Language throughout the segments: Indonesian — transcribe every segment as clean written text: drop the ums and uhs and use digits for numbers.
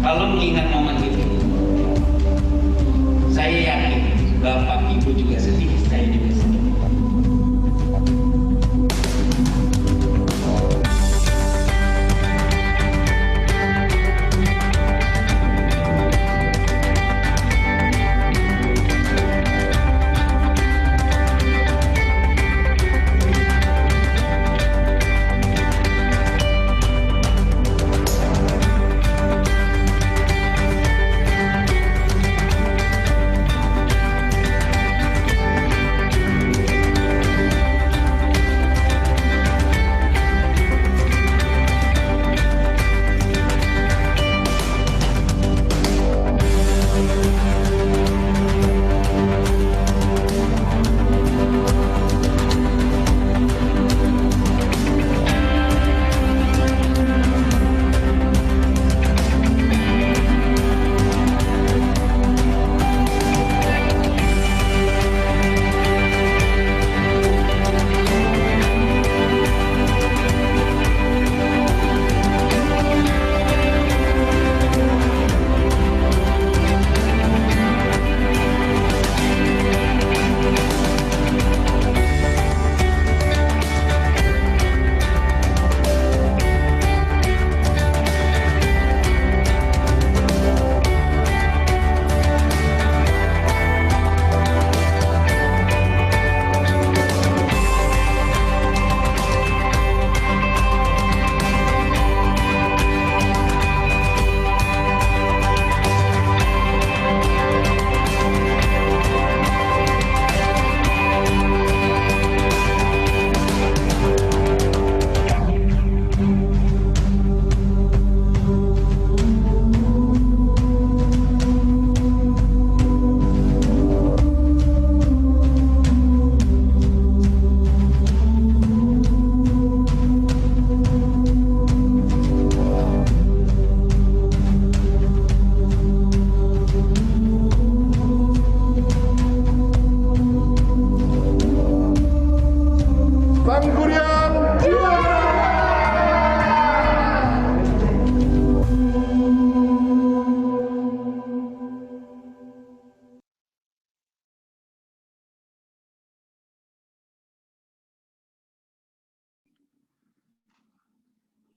Kalau mengingat momen itu, saya yakin Bapak Ibu juga sedih, saya juga sedih.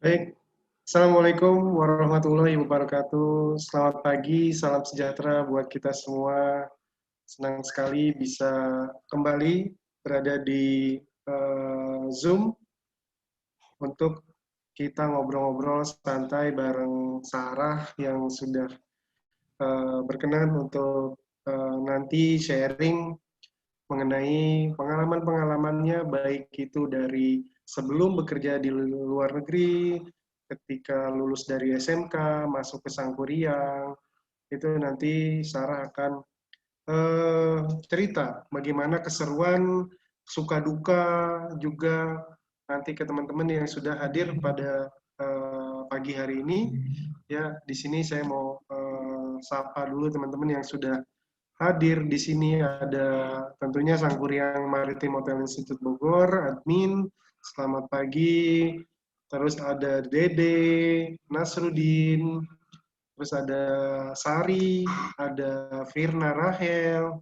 Baik, Assalamualaikum warahmatullahi wabarakatuh. Selamat pagi, salam sejahtera buat kita semua. Senang sekali bisa kembali berada di Zoom untuk kita ngobrol-ngobrol santai bareng Sarah yang sudah berkenan untuk nanti sharing mengenai pengalaman-pengalamannya, baik itu dari sebelum bekerja di luar negeri, ketika lulus dari SMK, masuk ke Sangkuriang, itu nanti Sarah akan cerita bagaimana keseruan, suka duka, juga nanti ke teman-teman yang sudah hadir pada pagi hari ini. Ya, di sini saya mau sapa dulu teman-teman yang sudah hadir di sini. Ada tentunya Sangkuriang Maritim Hotel Institut Bogor, admin, selamat pagi. Terus ada Dede, Nasrudin, terus ada Sari, ada Firna Rahel,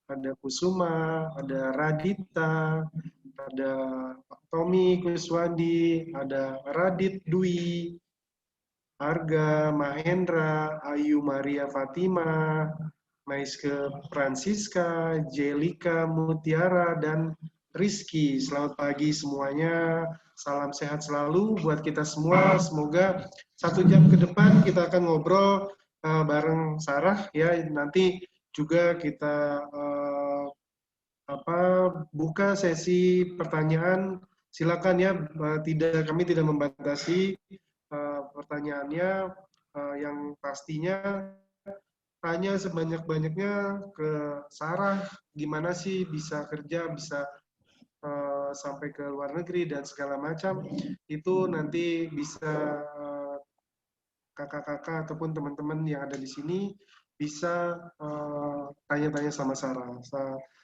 ada Kusuma, ada Radita, ada Tommy Kuswandi, ada Radit Dwi, Arga, Mahendra, Ayu Maria Fatima, Maiske Francisca, Jelika Mutiara, dan Rizky. Selamat pagi semuanya. Salam sehat selalu buat kita semua. Semoga 1 jam ke depan kita akan ngobrol bareng Sarah ya. Nanti juga kita buka sesi pertanyaan. Silakan ya. Kami tidak membatasi pertanyaannya. Yang pastinya tanya sebanyak-banyaknya ke Sarah, gimana sih bisa kerja, bisa sampai ke luar negeri dan segala macam. Itu nanti bisa kakak-kakak ataupun teman-teman yang ada di sini bisa tanya-tanya sama Sarah.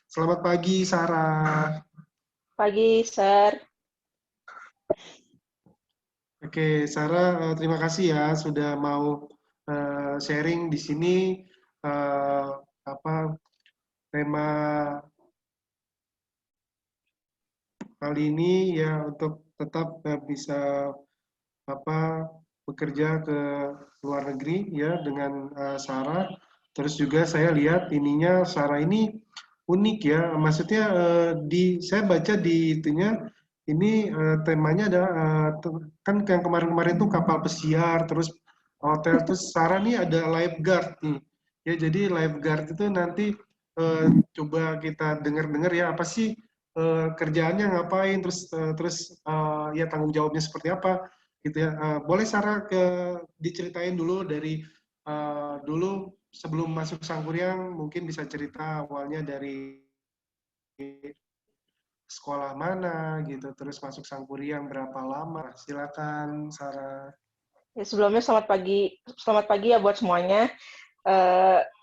Selamat pagi, Sarah. Pagi, Sir. Oke, Sarah, terima kasih ya sudah mau sharing di sini apa tema kali ini ya untuk tetap bisa apa bekerja ke luar negeri ya dengan Sarah. Terus juga saya lihat ininya Sarah ini unik ya. Maksudnya saya baca di itunya ini temanya ada kan yang kemarin-kemarin tuh kapal pesiar terus hotel terus Sarah nih ada lifeguard nih. Ya jadi lifeguard itu nanti coba kita dengar-dengar ya apa sih kerjaannya ngapain terus ya tanggung jawabnya seperti apa gitu ya. Boleh Sarah diceritain dulu dari dulu sebelum masuk Sangkuriang mungkin bisa cerita awalnya dari sekolah mana gitu, terus masuk Sangkuriang berapa lama. Silakan Sarah. Ya, sebelumnya selamat pagi ya buat semuanya.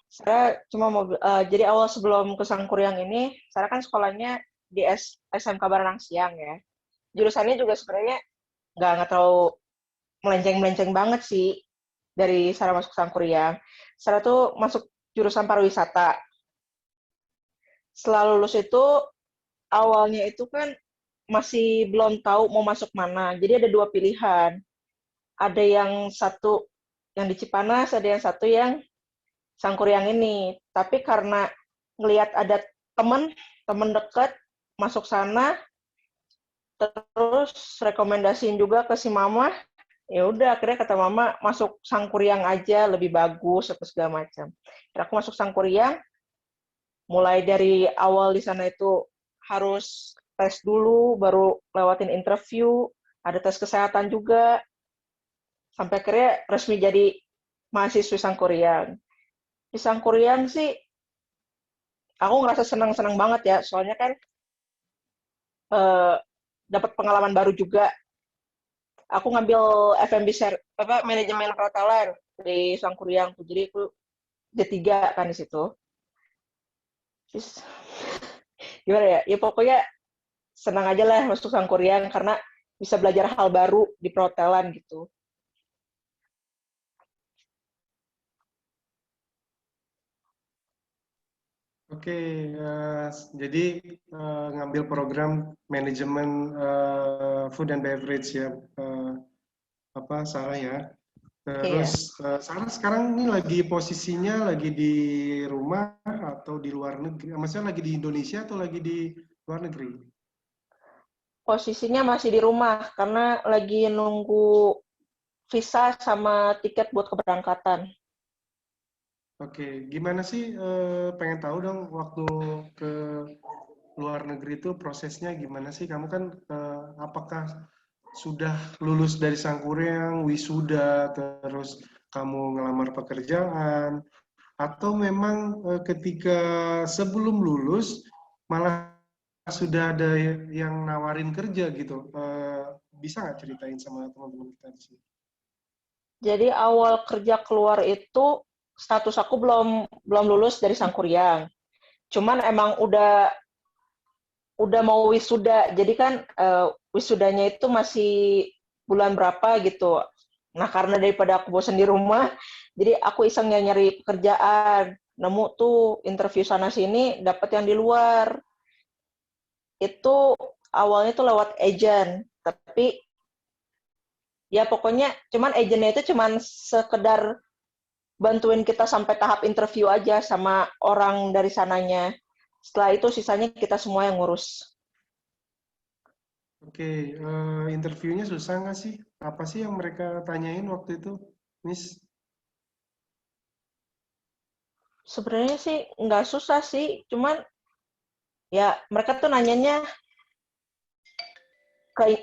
Saya cuma mau jadi awal sebelum ke Sangkuriang ini, saya kan sekolahnya di SMK Baranang Siang ya. Jurusannya juga sebenarnya nggak terlalu melenceng-melenceng banget sih dari Sarah masuk Sangkuriang. Sarah tuh masuk jurusan pariwisata. Setelah lulus itu awalnya itu kan masih belum tahu mau masuk mana. Jadi ada dua pilihan. Ada yang satu yang di Cipanas, ada yang satu yang Sangkuriang ini. Tapi karena ngelihat ada teman dekat masuk sana, terus rekomendasiin juga ke si mama, ya udah akhirnya kata mama masuk Sangkuriang aja lebih bagus apa segala macam. Aku masuk Sangkuriang, mulai dari awal di sana itu harus tes dulu, baru lewatin interview, ada tes kesehatan juga, sampai akhirnya resmi jadi mahasiswi Sangkuriang. Di Sangkuriang sih, aku ngerasa senang-senang banget ya, soalnya kan dapat pengalaman baru juga. Aku ngambil manajemen perhotelan di Sangkuriang, jadi aku D3 kan di situ. Terus, gimana ya? Ya pokoknya senang aja lah masuk Sangkuriang karena bisa belajar hal baru di perhotelan gitu. Oke, jadi ngambil program manajemen food and beverage ya, apa Sarah ya. Iya. Terus Sarah sekarang ini lagi posisinya lagi di rumah atau di luar negeri? Maksudnya lagi di Indonesia atau lagi di luar negeri? Posisinya masih di rumah karena lagi nunggu visa sama tiket buat keberangkatan. Oke, gimana sih pengen tahu dong waktu ke luar negeri itu prosesnya gimana sih? Kamu kan apakah sudah lulus dari Sangkuriang, wisuda, terus kamu ngelamar pekerjaan, atau memang ketika sebelum lulus malah sudah ada yang nawarin kerja gitu? Bisa nggak ceritain sama teman-teman kita di sini? Jadi awal kerja keluar itu status aku belum lulus dari Sangkuriang. Cuman emang udah mau wisuda. Jadi kan wisudanya itu masih bulan berapa gitu. Nah, karena daripada aku bosan di rumah, jadi aku iseng nyari pekerjaan. Nemu tuh interview sana sini, dapat yang di luar. Itu awalnya tuh lewat agent, tapi ya pokoknya cuman agentnya itu cuman sekedar bantuin kita sampai tahap interview aja sama orang dari sananya. Setelah itu sisanya kita semua yang ngurus. Oke, interviewnya susah nggak sih? Apa sih yang mereka tanyain waktu itu, Miss? Sebenarnya sih nggak susah sih, cuman ya mereka tuh nanyanya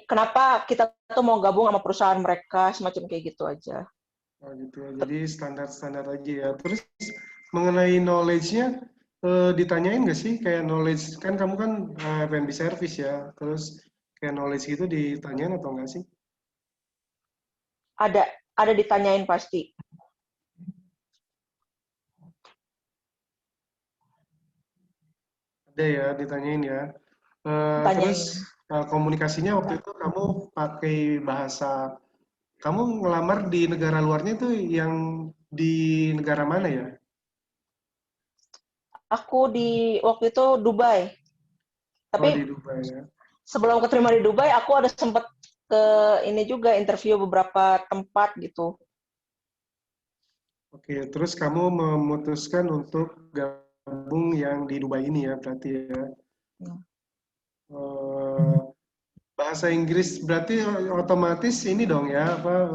kenapa kita tuh mau gabung sama perusahaan mereka, semacam kayak gitu aja. Oh gitu ya, jadi standar-standar aja ya. Terus mengenai knowledge-nya, ditanyain nggak sih? Kayak knowledge, kan kamu kan F&B service ya, terus kayak knowledge gitu ditanyain atau nggak sih? Ada ditanyain pasti. Ada ya, ditanyain ya. Terus Tanyain. komunikasinya waktu itu kamu pakai bahasa, kamu ngelamar di negara luarnya tuh yang di negara mana ya? Aku di waktu itu Dubai. Oh, di Tapi Dubai ya. sebelum keterima di Dubai, aku ada sempat ke ini juga interview beberapa tempat gitu. Oke, terus kamu memutuskan untuk gabung yang di Dubai ini ya, berarti ya. Eh, Bahasa Inggris berarti otomatis ini dong ya, apa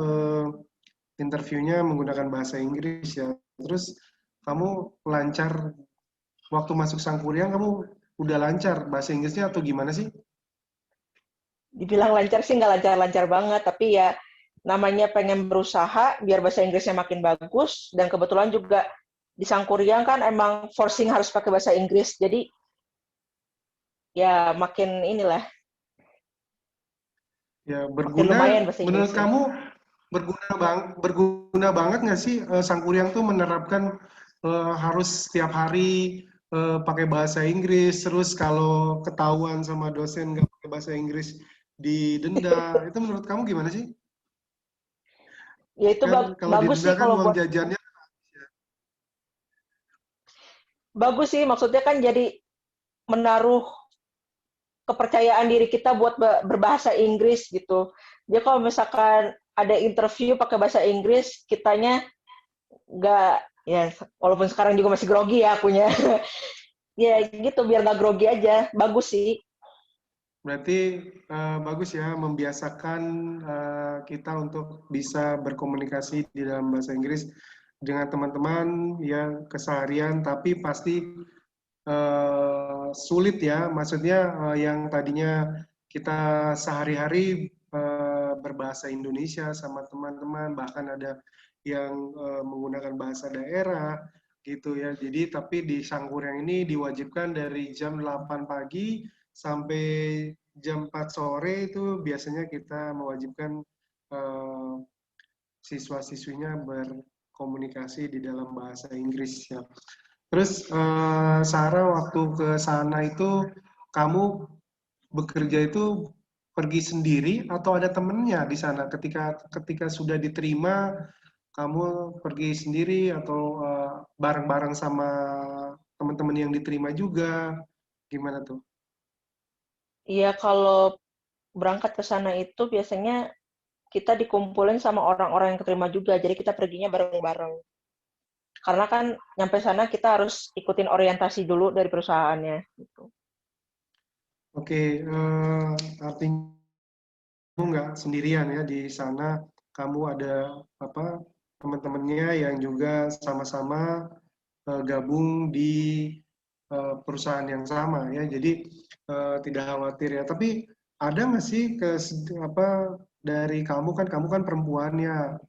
interviewnya menggunakan bahasa Inggris ya. Terus kamu lancar waktu masuk Sangkuriang, kamu udah lancar bahasa Inggrisnya atau gimana sih? Dibilang lancar sih nggak lancar-lancar banget, tapi ya namanya pengen berusaha biar bahasa Inggrisnya makin bagus, dan kebetulan juga di Sangkuriang kan emang forcing harus pakai bahasa Inggris, jadi ya makin inilah, Ya, makin lumayan berguna, bahasa menurut Inggrisnya. kamu berguna banget nggak sih Sangkuriang tuh menerapkan harus setiap hari pakai bahasa Inggris, terus kalau ketahuan sama dosen nggak pakai bahasa Inggris didenda, itu menurut kamu gimana sih? Ya itu Kan kalau bagus didenda sih kan kalau uang buat, jajannya. bagus sih maksudnya kan jadi menaruh kepercayaan diri kita buat berbahasa Inggris gitu. Jadi kalau misalkan ada interview pakai bahasa Inggris, kitanya nggak, ya walaupun sekarang juga masih grogi ya akunya. Ya gitu biar nggak grogi aja. Bagus sih. Berarti bagus ya membiasakan kita untuk bisa berkomunikasi di dalam bahasa Inggris dengan teman-teman yang keseharian, tapi pasti sulit ya. Maksudnya yang tadinya kita sehari-hari berbahasa Indonesia sama teman-teman, bahkan ada yang menggunakan bahasa daerah gitu ya. Jadi tapi di Sangkuriang ini diwajibkan dari jam 8 pagi sampai jam 4 sore itu biasanya kita mewajibkan eh, siswa-siswinya berkomunikasi di dalam bahasa Inggris ya. Terus Sarah waktu ke sana itu kamu bekerja itu pergi sendiri atau ada temennya di sana ketika ketika sudah diterima kamu pergi sendiri atau bareng-bareng sama teman-teman yang diterima juga gimana tuh? Iya kalau berangkat ke sana itu biasanya kita dikumpulin sama orang-orang yang keterima juga. Jadi kita perginya bareng-bareng. Karena kan nyampe sana kita harus ikutin orientasi dulu dari perusahaannya. Gitu. Oke, artinya kamu nggak sendirian ya di sana, kamu ada apa teman-temannya yang juga sama-sama gabung di perusahaan yang sama ya, jadi tidak khawatir ya. Tapi ada nggak sih apa dari kamu kan perempuan ya,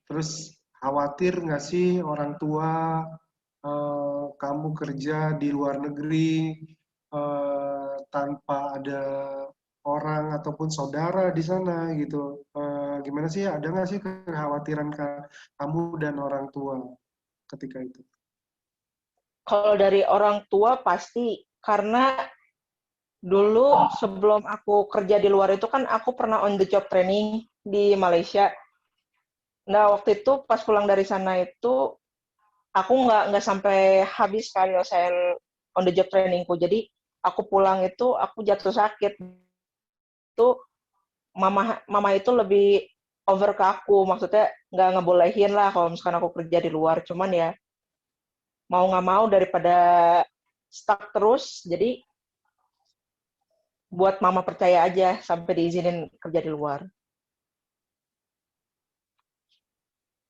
terus khawatir nggak sih orang tua kamu kerja di luar negeri tanpa ada orang ataupun saudara di sana gitu. Gimana sih? Ada nggak sih kekhawatiran kamu dan orang tua ketika itu? Kalau dari orang tua pasti, karena dulu sebelum aku kerja di luar itu kan aku pernah on the job training di Malaysia. Nah, waktu itu pas pulang dari sana itu aku nggak sampai habis kan nyelesain on the job trainingku. Jadi aku pulang itu aku jatuh sakit. Itu mama mama itu lebih over ke aku, maksudnya nggak ngebolehin lah kalau misalkan aku kerja di luar. Cuman ya mau nggak mau daripada stuck terus, jadi buat mama percaya aja sampai diizinin kerja di luar.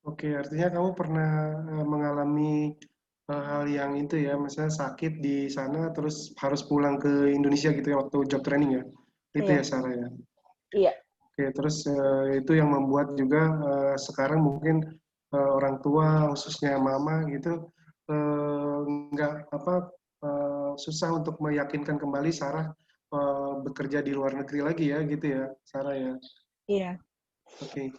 Oke, artinya kamu pernah mengalami hal yang itu ya, misalnya sakit di sana terus harus pulang ke Indonesia gitu ya waktu job training ya. Itu ya Iya, Sarah ya. iya. Oke, terus itu yang membuat juga sekarang mungkin orang tua khususnya mama gitu nggak apa susah untuk meyakinkan kembali Sarah bekerja di luar negeri lagi ya gitu ya Sarah ya. Iya. Oke.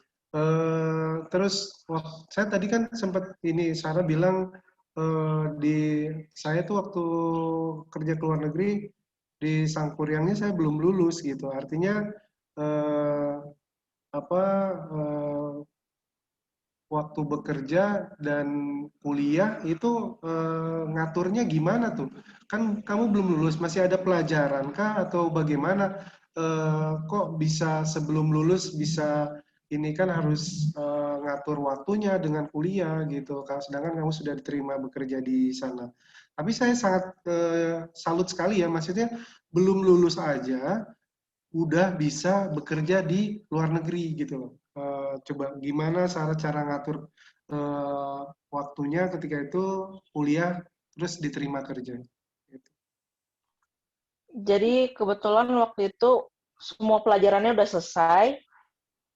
Terus saya tadi kan sempat ini Sarah bilang di saya tuh waktu kerja ke luar negeri di Sangkuriangnya saya belum lulus gitu. Artinya eh, apa waktu bekerja dan kuliah itu ngaturnya gimana tuh? Kan kamu belum lulus, masih ada pelajaran kah atau bagaimana? Kok bisa sebelum lulus bisa ini kan harus ngatur waktunya dengan kuliah gitu. Sedangkan kamu sudah diterima bekerja di sana. Tapi saya sangat salut sekali ya, maksudnya belum lulus aja udah bisa bekerja di luar negeri gitu loh. Coba gimana cara ngatur eh, waktunya ketika itu kuliah terus diterima kerja. Gitu. Jadi kebetulan waktu itu semua pelajarannya udah selesai,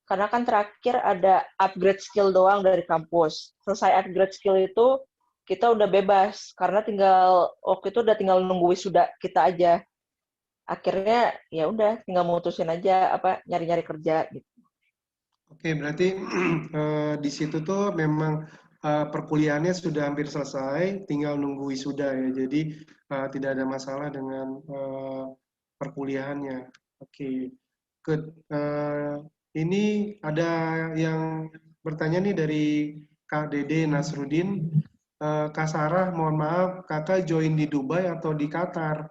karena kan terakhir ada upgrade skill doang dari kampus. Selesai upgrade skill itu, kita udah bebas, karena waktu itu udah tinggal nunggu wisuda kita aja. Akhirnya ya udah tinggal mutusin aja apa nyari-nyari kerja gitu. Oke, berarti di situ tuh memang perkuliahannya sudah hampir selesai, tinggal nunggu wisuda ya. Jadi tidak ada masalah dengan perkuliahannya. Oke. Eh, ini ada yang bertanya nih dari Kak Dede Nasrudin. Kak Sarah, mohon maaf, kakak join di Dubai atau di Qatar?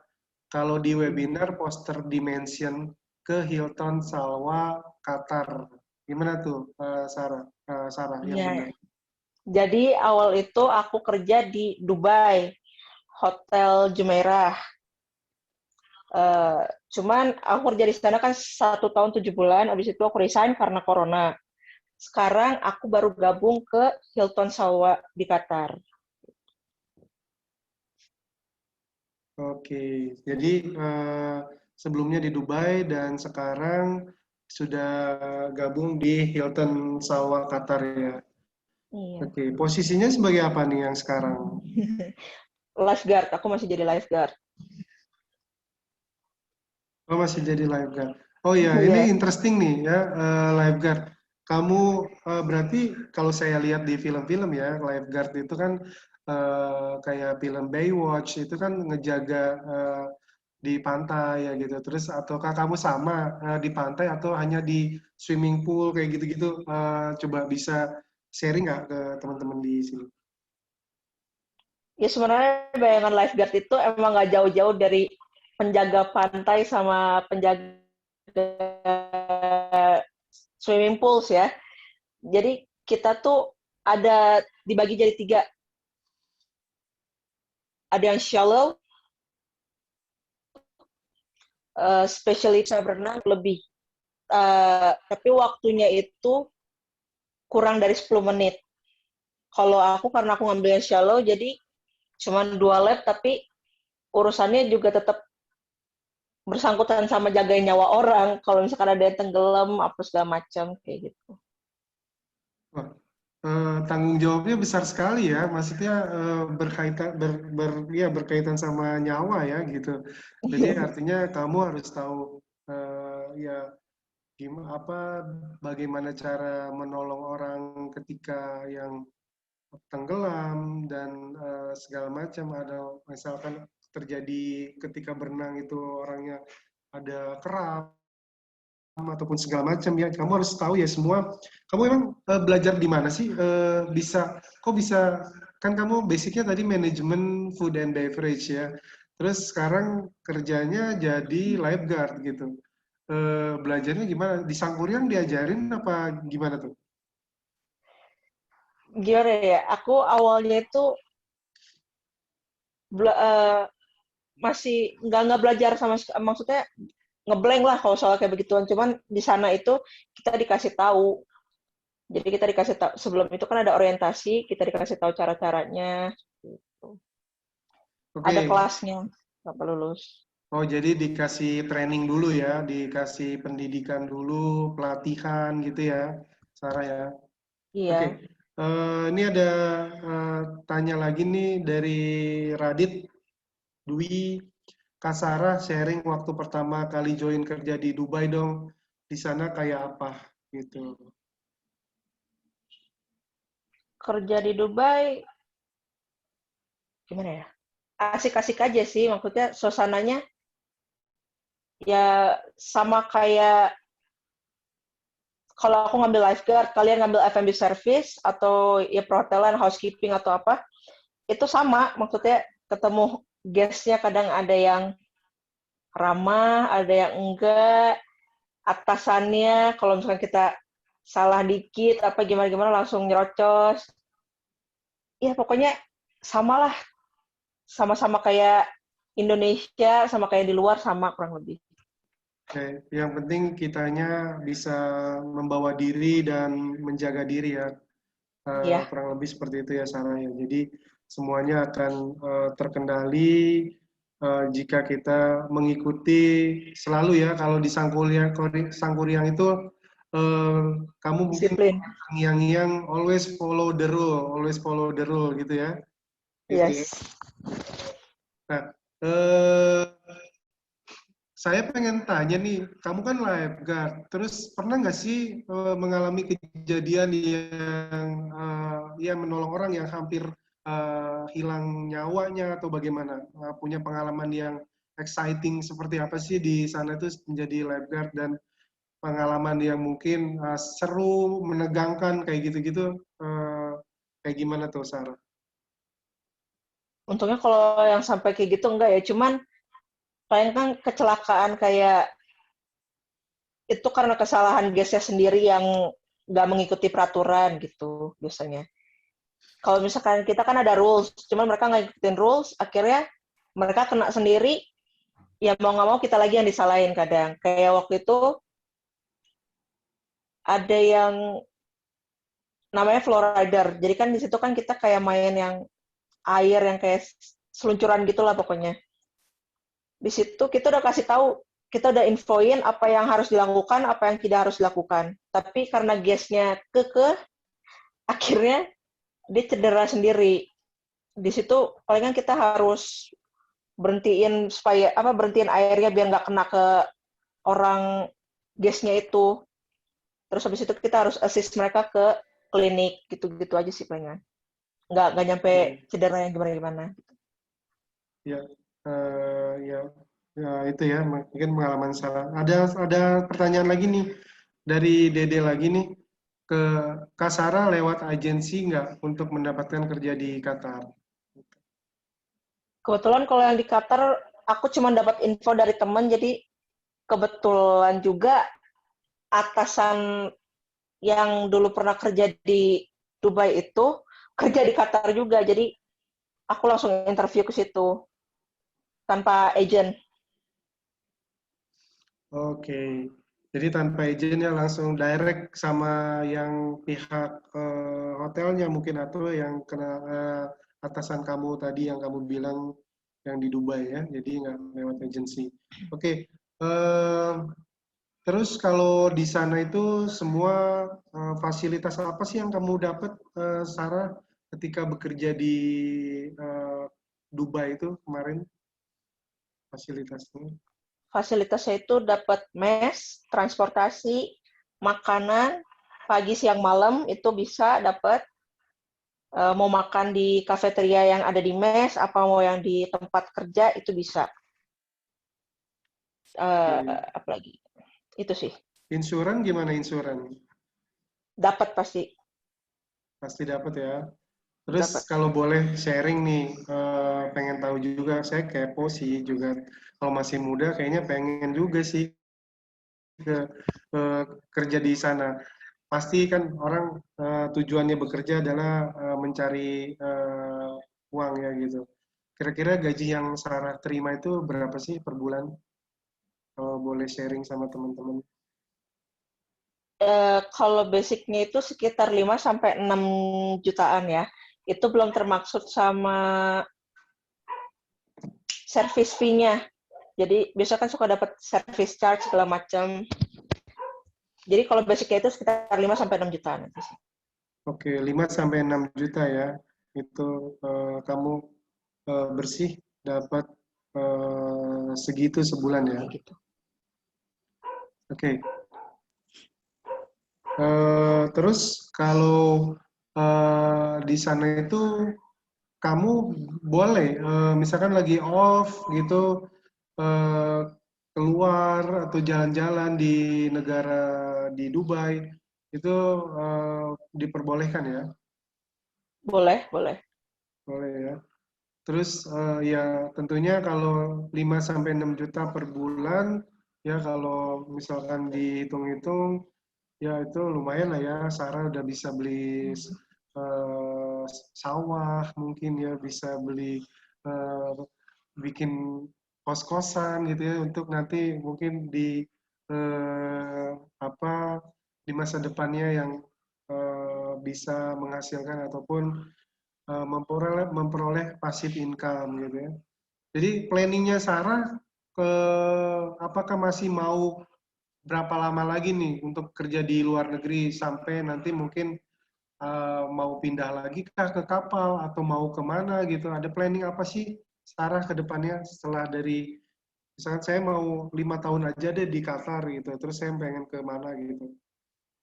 Kalau di webinar poster dimension ke Hilton Salwa Qatar. Gimana tuh, Sarah? Sarah, yang Iya. benar. Jadi awal itu aku kerja di Dubai, Hotel Jumeirah. Eh, Cuman aku kerja di sana kan 1 tahun 7 bulan, habis itu aku resign karena corona. Sekarang aku baru gabung ke Hilton Salwa di Qatar. Oke, jadi sebelumnya di Dubai dan sekarang sudah gabung di Hilton Salwa Qatar ya. Iya. Oke, posisinya sebagai apa nih yang sekarang? Lifeguard, aku masih jadi lifeguard. Oh, masih jadi lifeguard. Oh ya, ini Iya. interesting nih ya, lifeguard. Kamu berarti kalau saya lihat di film-film ya, lifeguard itu kan kayak film Baywatch itu kan ngejaga di pantai ya gitu. Terus ataukah kamu sama di pantai atau hanya di swimming pool kayak gitu-gitu? Coba bisa sharing nggak ke teman-teman di sini? Ya sebenarnya bayangan lifeguard itu emang nggak jauh-jauh dari penjaga pantai sama penjaga swimming pools ya. Jadi kita tuh ada dibagi jadi 3. Ada yang shallow, especially saya berenang lebih. Tapi waktunya itu kurang dari 10 menit. Kalau aku karena aku ngambil yang shallow, jadi cuma 2 lap, tapi urusannya juga tetap bersangkutan sama jagain nyawa orang. Kalau misalkan ada yang tenggelam, apa segala macam kayak gitu. Wah, tanggung jawabnya besar sekali ya, maksudnya berkaitan ya berkaitan sama nyawa ya gitu. Jadi artinya kamu harus tahu ya gimana bagaimana cara menolong orang ketika yang tenggelam dan segala macam. Ada misalkan terjadi ketika berenang itu orangnya ada kram ataupun segala macam ya kamu harus tahu ya semua. Kamu emang belajar di mana sih kok bisa kan kamu basicnya tadi manajemen food and beverage ya, terus sekarang kerjanya jadi lifeguard gitu. Belajarnya gimana di Sangkuriang diajarin apa gimana tuh? Gimana ya? Aku awalnya itu masih nggak belajar sama, maksudnya ngeblank lah kalau soal kayak begituan. Cuman di sana itu kita dikasih tahu. Jadi kita dikasih tahu sebelum itu kan ada orientasi, kita dikasih tahu cara-caranya. Gitu. Oke. Ada kelasnya sampai lulus. Oh, jadi dikasih training dulu ya, dikasih pendidikan dulu, pelatihan gitu ya, Sarah ya. Oke, Iya. ini ada tanya lagi nih dari Radit Dwi. Kak Sarah sharing waktu pertama kali join kerja di Dubai dong. Di sana kayak apa gitu. Kerja di Dubai gimana ya? Asik-asik aja sih, maksudnya suasananya ya sama kayak kalau aku ngambil lifeguard, kalian ngambil F&B service atau ya perhotelan, housekeeping atau apa, itu sama. Maksudnya ketemu guest-nya kadang ada yang ramah, ada yang enggak, atasannya kalau misalkan kita salah dikit apa gimana-gimana langsung nyerocos. Ya pokoknya samalah, sama-sama kayak Indonesia, sama kayak di luar sama kurang lebih. Oke, yang penting kitanya bisa membawa diri dan menjaga diri ya. Iya, Kurang lebih seperti itu ya Sarah ya. Jadi semuanya akan terkendali jika kita mengikuti selalu ya. Kalau di Sangkuriang itu kamu mungkin disiplin. yang always follow the rule gitu ya. Gitu ya. Yes. Nah, saya pengen tanya nih, kamu kan lifeguard, terus pernah nggak sih mengalami kejadian yang ya menolong orang yang hampir hilang nyawanya atau bagaimana? Punya pengalaman yang exciting seperti apa sih di sana itu menjadi lifeguard dan pengalaman yang mungkin seru, menegangkan kayak gitu-gitu, kayak gimana tuh Sarah? Untungnya kalau yang sampai kayak gitu enggak ya, cuman paling kan kecelakaan kayak itu karena kesalahan guestnya sendiri yang nggak mengikuti peraturan gitu biasanya. Kalau misalkan kita kan ada rules, cuman mereka nggak ikutin rules, akhirnya mereka kena sendiri, ya mau nggak mau kita lagi yang disalahin kadang. Kayak waktu itu ada yang namanya flowrider. Jadi kan di situ kan kita kayak main yang air yang kayak seluncuran gitulah pokoknya. Di situ kita udah kasih tahu, kita udah infoin apa yang harus dilakukan, apa yang tidak harus dilakukan. Tapi karena guest-nya kekeh, akhirnya dia cedera sendiri. Di situ palingan kita harus berhentiin airnya biar nggak kena ke orang guest-nya itu. Terus habis itu kita harus assist mereka ke klinik gitu-gitu aja sih palingan. Nggak nyampe cedera yang gimana-gimana. Ya, ya, ya itu ya mungkin pengalaman salah. Ada pertanyaan lagi nih dari Dede lagi nih ke Kak Sarah lewat agensi nggak untuk mendapatkan kerja di Qatar? Kebetulan kalau yang di Qatar, aku cuma dapat info dari teman, jadi kebetulan juga atasan yang dulu pernah kerja di Dubai itu kerja di Qatar juga, jadi aku langsung interview ke situ tanpa agent. Oke, jadi tanpa izin ya langsung direct sama yang pihak hotelnya mungkin atau yang kena atasan kamu tadi yang kamu bilang yang di Dubai ya, jadi nggak lewat agensi. Oke, terus kalau di sana itu semua fasilitas apa sih yang kamu dapat, Sarah, ketika bekerja di Dubai itu kemarin fasilitasnya? Fasilitasnya itu dapat mes, transportasi, makanan, pagi, siang, malam itu bisa dapat. Mau makan di kafeteria yang ada di mes, apa mau yang di tempat kerja itu bisa. Apalagi itu sih. Insuran gimana insuran? Dapat pasti. Pasti dapat ya. Terus Dapat. kalau boleh sharing nih, pengen tahu juga, saya kepo sih juga. Kalau masih muda kayaknya pengen juga sih ke kerja di sana. Pasti kan orang tujuannya bekerja adalah mencari uang ya gitu. Kira-kira gaji yang Sarah terima itu berapa sih per bulan? Kalau boleh sharing sama teman-teman. Kalau basicnya itu sekitar 5 sampai 6 jutaan ya. Itu belum termaksud sama service fee-nya. Jadi biasa kan suka dapat service charge segala macam. Jadi kalau basicnya itu sekitar 5 sampai 6 jutaan nanti sih. Oke, 5 sampai 6 juta ya. Itu kamu bersih dapat segitu sebulan ya. Kayak gitu. Oke. Terus kalau di sana itu kamu boleh misalkan lagi off gitu keluar atau jalan-jalan di negara di Dubai itu diperbolehkan ya? Boleh, boleh. Boleh ya. Terus ya tentunya kalau 5 sampai 6 juta per bulan ya kalau misalkan dihitung-hitung ya itu lumayan lah ya. Sarah udah bisa beli sawah mungkin ya, bisa beli eh, bikin kos-kosan gitu ya untuk nanti mungkin di apa di masa depannya yang bisa menghasilkan ataupun memperoleh passive income gitu ya. Jadi planningnya Sarah ke apakah masih mau berapa lama lagi nih untuk kerja di luar negeri sampai nanti mungkin mau pindah lagi kah ke kapal atau mau kemana gitu? Ada planning apa sih Sarah ke depannya setelah dari misalkan saya mau 5 tahun aja deh di Qatar gitu, terus saya pengen ke mana gitu.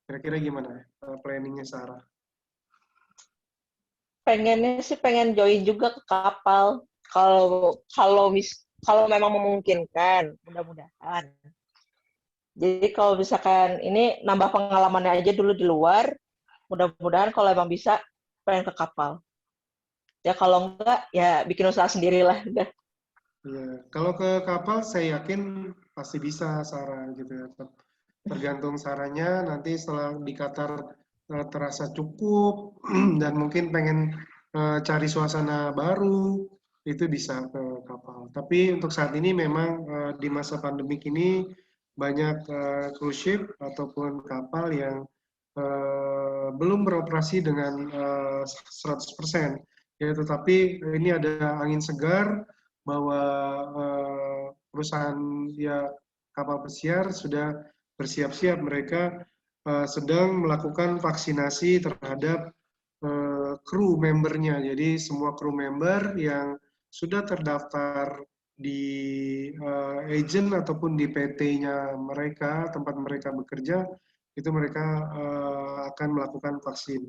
Kira-kira gimana planningnya Sarah? Pengennya sih pengen join juga ke kapal. Kalau kalau memang memungkinkan, mudah-mudahan. Jadi kalau misalkan ini nambah pengalamannya aja dulu di luar, mudah-mudahan kalau emang bisa pengen ke kapal. Ya kalau enggak ya bikin usaha sendirilah udah. Ya, kalau ke kapal saya yakin pasti bisa Sarah gitu ya. Tergantung sarannya nanti setelah di Qatar terasa cukup dan mungkin pengen cari suasana baru itu bisa ke kapal. Tapi untuk saat ini memang di masa pandemik ini banyak cruise ship ataupun kapal yang belum beroperasi dengan 100%. Ya, tetapi ini ada angin segar bahwa perusahaan ya kapal pesiar sudah bersiap-siap, mereka sedang melakukan vaksinasi terhadap kru membernya. Jadi semua kru member yang sudah terdaftar di agent ataupun di PT-nya mereka, tempat mereka bekerja, itu mereka akan melakukan vaksin.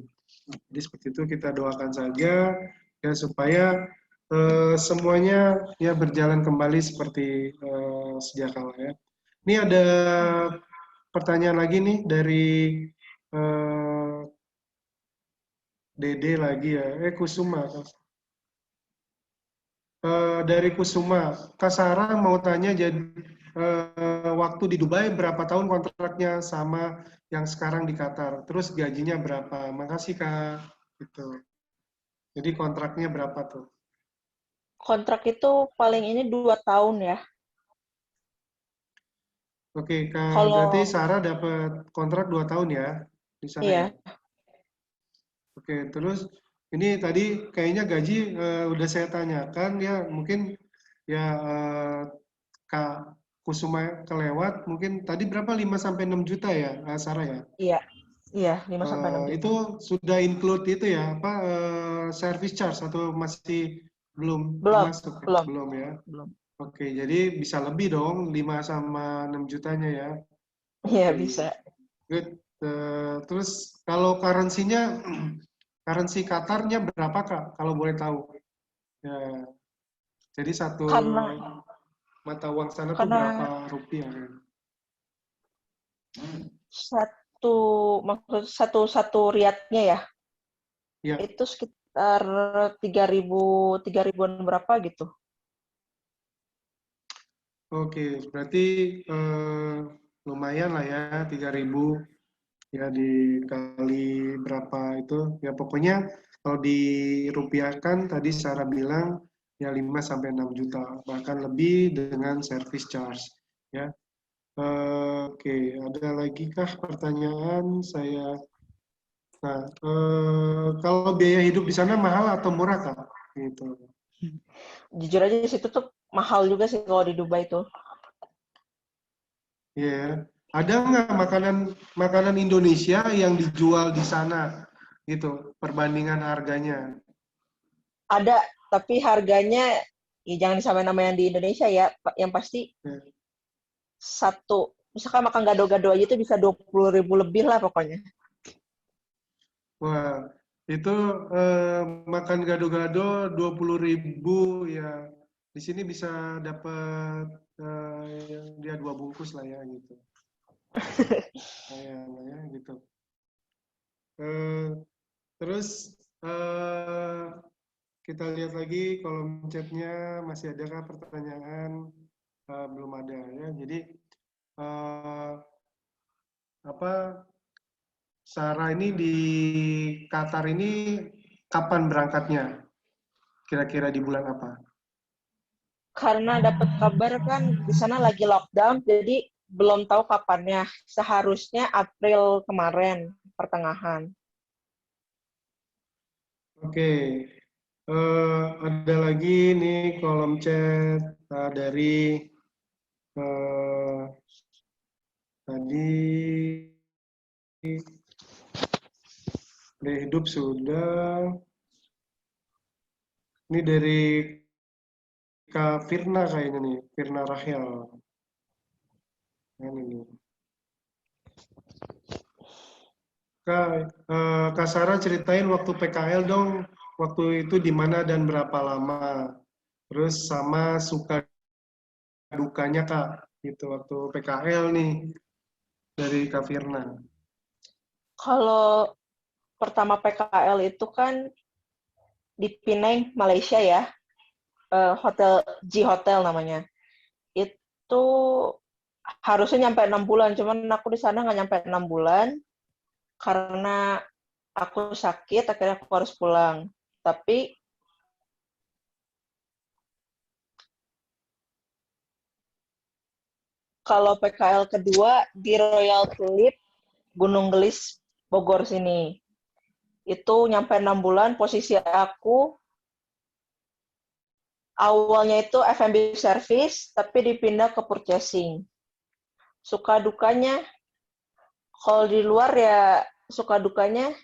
Jadi seperti itu kita doakan saja ya supaya semuanya ya berjalan kembali seperti sedia kala ya. Ini ada pertanyaan lagi nih dari eh, Dede lagi ya. Kusuma. Dari Kusuma. Kak Sarah mau tanya jadi waktu di Dubai berapa tahun kontraknya sama yang sekarang di Qatar. Terus gajinya berapa? Makasih Kak. Gitu. Jadi kontraknya berapa tuh? Kontrak itu paling ini 2 tahun ya. Oke, Kak, berarti Kalau Sarah dapat kontrak 2 tahun ya di sana ya? iya, Oke, terus ini tadi kayaknya gaji udah saya tanyakan ya, mungkin ya Kak Kusuma kelewat, mungkin tadi berapa 5 sampai 6 juta ya, Sarah ya? iya, iya 5 sampai 6 juta. Itu sudah include itu ya, apa service charge atau masih belum Belum, termasuk ya? belum, Belum ya. belum. Oke, jadi bisa lebih dong 5 sama 6 jutanya ya. Iya Oke, bisa. good. Terus kalau currency-nya, currency Qatarnya berapa Kak? Kalau boleh tahu. Ya, jadi satu Karena mata uang sana tuh berapa karena rupiah? Ya? satu maksud satu riadnya ya Ya, itu sekitar 3.000 ribuan berapa gitu. oke. Berarti lumayan lah ya, 3.000 ya dikali berapa itu. Ya pokoknya kalau dirupiahkan tadi Sarah bilang ya 5 sampai 6 juta, bahkan lebih dengan service charge. Ya. Oke, ada lagi kah pertanyaan saya? Nah, kalau biaya hidup di sana mahal atau murah Kak? Gitu. Jujur aja di situ tuh mahal juga sih kalau di Dubai tuh. Ya, ada nggak makanan makanan Indonesia yang dijual di sana? Gitu, perbandingan harganya. Ada, tapi harganya ya jangan disamain nama yang di Indonesia ya. Yang pasti Ya. misalkan makan gado-gado aja itu bisa 20.000 lebih lah pokoknya. Wah, itu makan gado-gado 20.000 ya. Di sini bisa dapat dia 2 bungkus lah ya gitu. Kayak gitu. Eh, terus kita lihat lagi kolom chatnya masih adakah pertanyaan? Belum ada ya. Jadi eh, apa Sarah ini di Qatar ini kapan berangkatnya? Kira-kira di bulan apa? Karena dapat kabar kan di sana lagi lockdown, jadi belum tahu kapannya. Seharusnya April kemarin, pertengahan. Oke. Ada lagi nih kolom chat dari eh, tadi Gaya Hidup sudah. Ini dari Kak Firna kayaknya nih, Firna Rahel. Ini. Kak Sarah ceritain waktu PKL dong, waktu itu di mana dan berapa lama. Terus sama suka dukanya Kak, gitu waktu PKL nih dari Kak Firna. Kalau pertama PKL itu kan di Penang, Malaysia ya, hotel G Hotel namanya. Itu harusnya nyampe 6 bulan, cuman aku di sana nggak nyampe 6 bulan karena aku sakit, akhirnya aku harus pulang. Tapi kalau PKL kedua di Royal Tulip, Gunung Gelis, Bogor sini. Itu nyampe 6 bulan, posisi aku awalnya itu F&B service, tapi dipindah ke purchasing. Suka dukanya, kalau di luar ya suka dukanya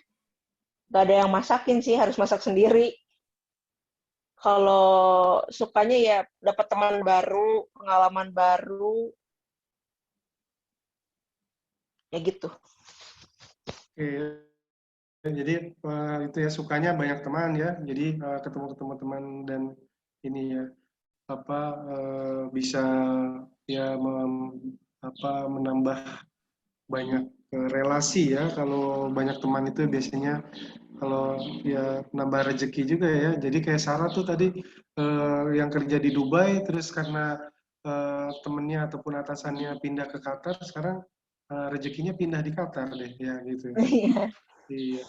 nggak ada yang masakin sih, harus masak sendiri. Kalau sukanya ya dapat teman baru, pengalaman baru, ya gitu. Oke, jadi itu ya sukanya banyak teman ya, jadi ketemu teman dan ini ya apa bisa ya menambah banyak relasi ya. Kalau banyak teman itu biasanya kalau ya nambah rezeki juga ya. Jadi kayak Sarah tuh tadi yang kerja di Dubai terus karena temennya ataupun atasannya pindah ke Qatar, sekarang rezekinya pindah di Qatar deh ya gitu. Iya.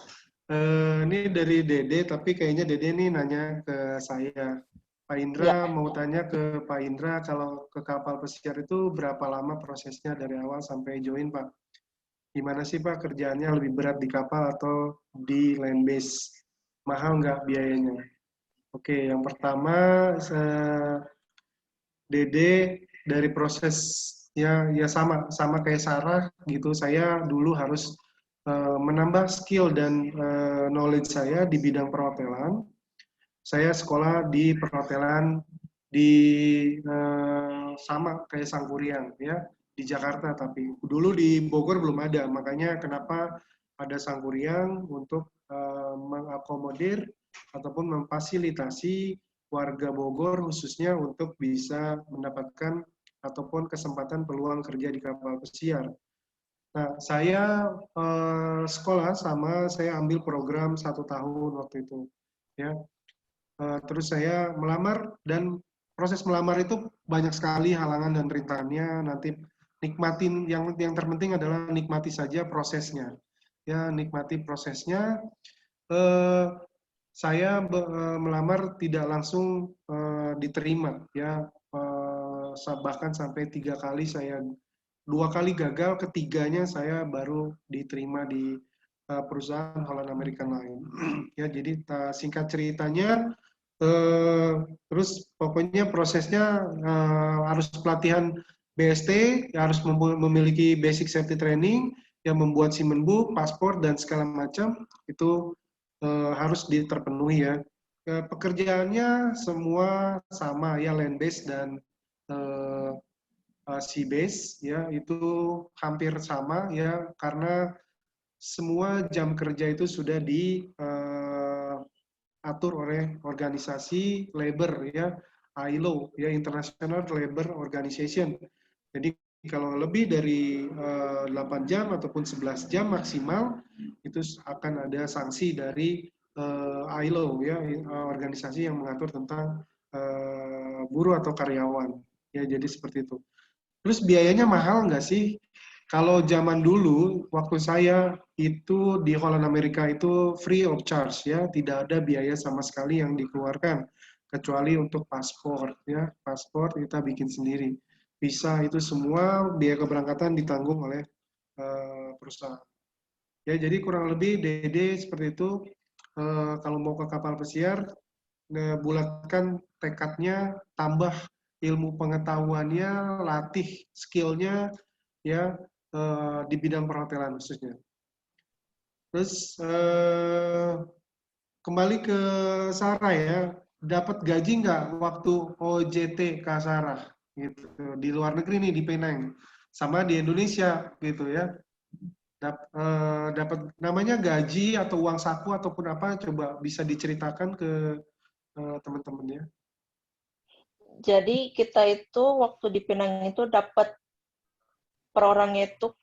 Ini dari Dede, tapi kayaknya Dede ini nanya ke saya. Pak Ya, Indra mau tanya ke Pak Indra, kalau ke kapal pesiar itu berapa lama prosesnya dari awal sampai join, Pak? Gimana sih, Pak, kerjaannya lebih berat di kapal atau di land base? Mahal nggak biayanya? Oke, yang pertama, Dede dari proses ya sama kayak Sarah gitu. Saya dulu harus menambah skill dan knowledge saya di bidang perhotelan. Saya sekolah di perhotelan di sama kayak Sangkuriang ya di Jakarta, tapi dulu di Bogor belum ada, makanya kenapa ada Sangkuriang untuk mengakomodir ataupun memfasilitasi warga Bogor khususnya untuk bisa mendapatkan ataupun kesempatan peluang kerja di kapal pesiar. Nah, saya sekolah sama saya ambil program 1 tahun waktu itu ya. Terus saya melamar dan proses melamar itu banyak sekali halangan dan rintangannya. Nanti nikmatin yang terpenting adalah nikmati saja prosesnya. Ya, nikmati prosesnya. Eh, saya melamar tidak langsung diterima ya. Bahkan sampai 3 kali saya 2 kali gagal, ketiganya saya baru diterima di perusahaan Holland American Line. Ya, jadi singkat ceritanya terus pokoknya prosesnya harus pelatihan BST, harus memiliki basic safety training, yang membuat seaman book, paspor dan segala macam itu harus terpenuhi ya. Pekerjaannya semua sama ya, land base dan sea base ya, itu hampir sama ya, karena semua jam kerja itu sudah diatur oleh organisasi labor ya, ILO ya, International Labor Organization. Jadi kalau lebih dari 8 jam ataupun 11 jam maksimal, itu akan ada sanksi dari ILO, ya, organisasi yang mengatur tentang buruh atau karyawan. Ya, jadi seperti itu. Terus biayanya mahal nggak sih? Kalau zaman dulu, waktu saya itu di Holland Amerika itu free of charge, ya, tidak ada biaya sama sekali yang dikeluarkan kecuali untuk paspor, ya, paspor kita bikin sendiri. Visa itu semua biaya keberangkatan ditanggung oleh perusahaan. Ya, jadi kurang lebih DD seperti itu. Kalau mau ke kapal pesiar, bulatkan tekadnya, tambah ilmu pengetahuannya, latih skillnya, ya, di bidang perhotelan khususnya. Terus kembali ke Sarah, ya, dapat gaji nggak waktu OJT Kak Sarah gitu di luar negeri nih, di Penang sama di Indonesia gitu, ya. Dapat namanya gaji atau uang saku ataupun apa, coba bisa diceritakan ke teman-teman, ya. Jadi kita itu waktu di Penang itu dapat per orangnya itu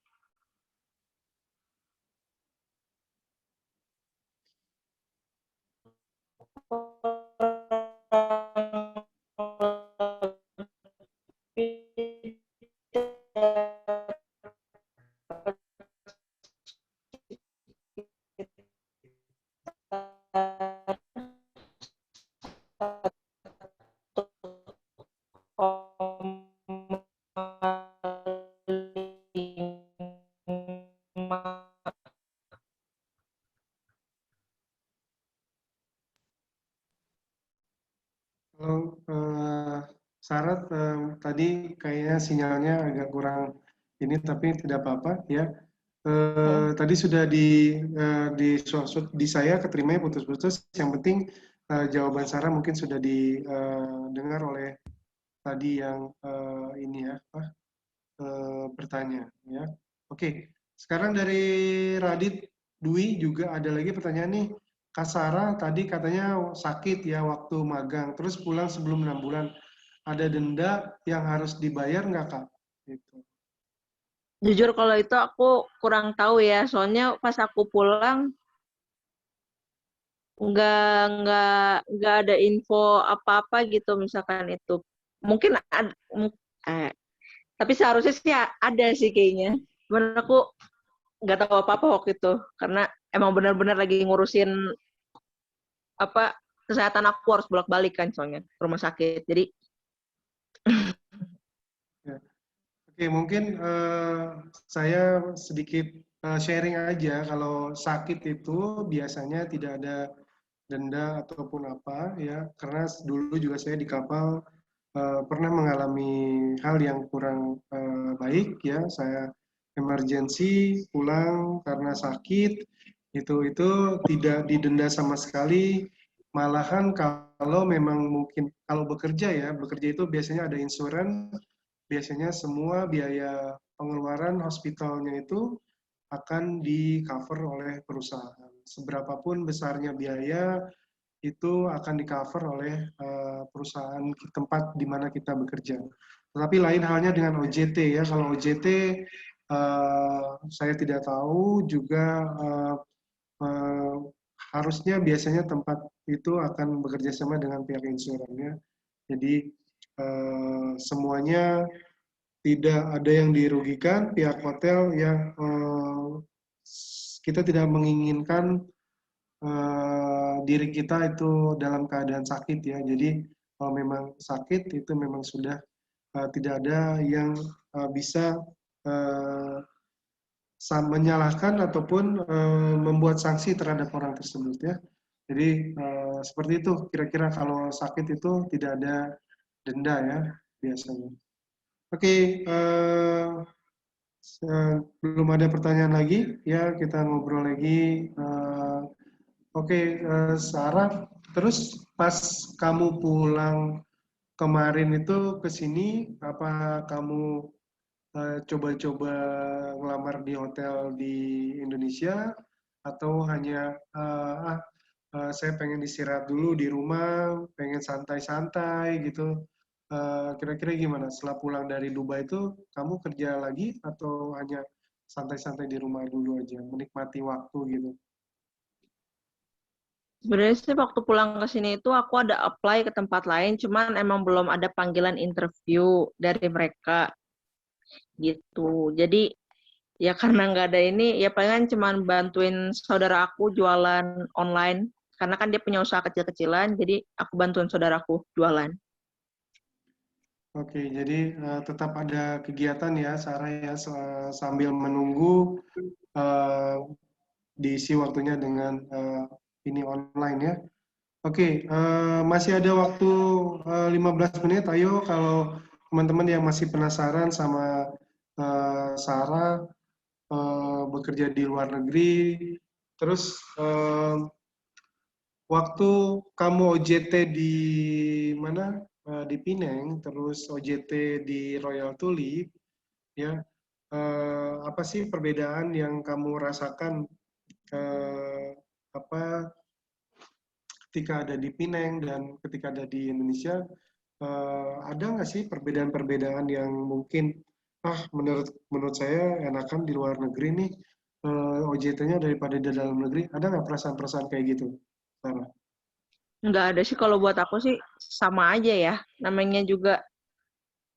Kalau Sarah, tadi kayaknya sinyalnya agak kurang ini, tapi tidak apa-apa, ya. Tadi sudah di saya keterimanya putus-putus. Yang penting jawaban Sarah mungkin sudah didengar oleh tadi yang ini, ya, bertanya, ya. Oke, sekarang dari Radit Dwi juga ada lagi pertanyaan nih. Kak Sarah tadi katanya sakit, ya, waktu magang, terus pulang sebelum 6 bulan. Ada denda yang harus dibayar nggak, Kak? Gitu. jujur kalau itu aku kurang tahu ya, soalnya pas aku pulang nggak ada info apa-apa gitu misalkan itu. Mungkin tapi seharusnya sih ada sih kayaknya. Cuman aku nggak tahu apa-apa waktu itu karena emang benar-benar lagi ngurusin apa kesehatan aku harus bolak-balik kan soalnya ke rumah sakit. Jadi Ya. Oke, mungkin saya sedikit sharing aja. Kalau sakit itu biasanya tidak ada denda ataupun apa, ya, karena dulu juga saya di kapal pernah mengalami hal yang kurang baik, ya. Saya emergency pulang karena sakit, itu tidak didenda sama sekali. Malahan kalau memang mungkin kalau bekerja, ya, bekerja itu biasanya ada insurans, biasanya semua biaya pengeluaran hospitalnya itu akan di-cover oleh perusahaan. Seberapapun besarnya biaya, itu akan di-cover oleh perusahaan tempat di mana kita bekerja. Tetapi lain halnya dengan OJT, ya. Kalau OJT saya tidak tahu juga, eh, harusnya biasanya tempat itu akan bekerja sama dengan pihak insurannya. Jadi semuanya tidak ada yang dirugikan. Pihak hotel, ya, kita tidak menginginkan diri kita itu dalam keadaan sakit, ya. Jadi kalau memang sakit itu memang sudah tidak ada yang bisa uh, menyalahkan ataupun membuat sanksi terhadap orang tersebut, ya. Jadi seperti itu kira-kira kalau sakit itu tidak ada denda, ya, biasanya. Oke, belum ada pertanyaan lagi, ya, kita ngobrol lagi. Oke, Sarah, terus pas kamu pulang kemarin itu ke sini, apa kamu coba-coba ngelamar di hotel di Indonesia, atau hanya saya pengen istirahat dulu di rumah, pengen santai-santai gitu, kira-kira gimana? Setelah pulang dari Dubai itu, kamu kerja lagi atau hanya santai-santai di rumah dulu aja, menikmati waktu gitu? Sebenarnya sih waktu pulang ke sini itu aku ada apply ke tempat lain, cuman emang belum ada panggilan interview dari mereka gitu. Jadi ya karena nggak ada ini, ya palingan cuman bantuin saudara aku jualan online. Karena kan dia punya usaha kecil-kecilan, jadi aku bantuin saudaraku jualan. Oke, jadi tetap ada kegiatan ya, Sarah ya, sambil menunggu eh, diisi waktunya dengan ini online ya. Oke, masih ada waktu 15 menit. Ayo kalau teman-teman yang masih penasaran sama Sarah bekerja di luar negeri, terus waktu kamu OJT di mana? Di Pineng, terus OJT di Royal Tulip, ya. Apa sih perbedaan yang kamu rasakan apa ketika ada di Pineng dan ketika ada di Indonesia? Ada nggak sih perbedaan-perbedaan yang mungkin menurut saya enakan di luar negeri nih OJT-nya daripada di dalam negeri? Ada nggak perasaan-perasaan kayak gitu, Sarah? Nggak ada sih, kalau buat aku sih sama aja ya. Namanya juga